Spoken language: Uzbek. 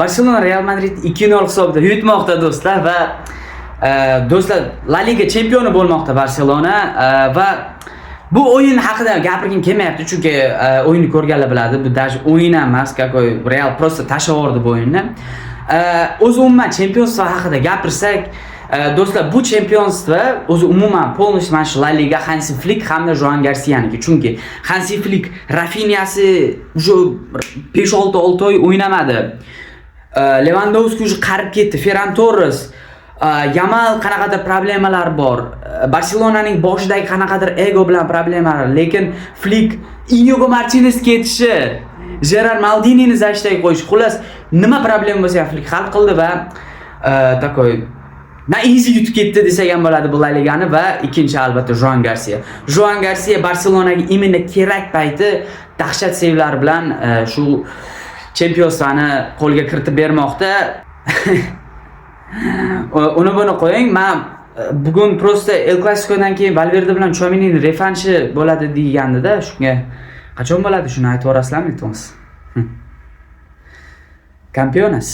Barselona Real Madrid 2-0 hisobda yutmoqda do'stlar va do'stlar La Liga chempioni bo'lmoqda Barselona va bu o'yin haqida gapirgim kelmayapti, chunki o'yinni ko'rganlar biladi, bu даже o'yin emas, какой Real просто tashavordi bu o'yinni. O'zi umuman chempionство haqida gapirsak, do'stlar, bu chempionство o'zi umuman полностью mana shu La Liga Hansi Flick hamda Joan Garsiyaniki. Chunki Hansi Flick Rafinhasi shu 5-6 oy o'ynamadi. Lewandowski уже qarib ketdi, Ferran Torres, Yamal qanaqadir problemalar bor. Barselonaning boshidagi qanaqadir ego bilan problemalar, lekin Flick Inigo Martinez ketishi, Gerard Maldinini zashtaga qo'yish, xullas nima problem bo'lsa ham Flick hal qildi va takoy easy yutib ketdi desak ham bo'ladi bu La Ligani va ikkinchi albatta Joan Garcia. Joan Garcia Barselonaga imенно kerak payti dahshat sevlar bilan shu chempionstani qo'lga kiritib bermoqda. Uni buni qo'ying. Men bugun prosta El Clasicodan keyin Valverde bilan Chouamenining revanshi bo'ladi degandida, shunga qachon bo'ladi shuni aytib o'rasizlarmi, iltimos? Campeones.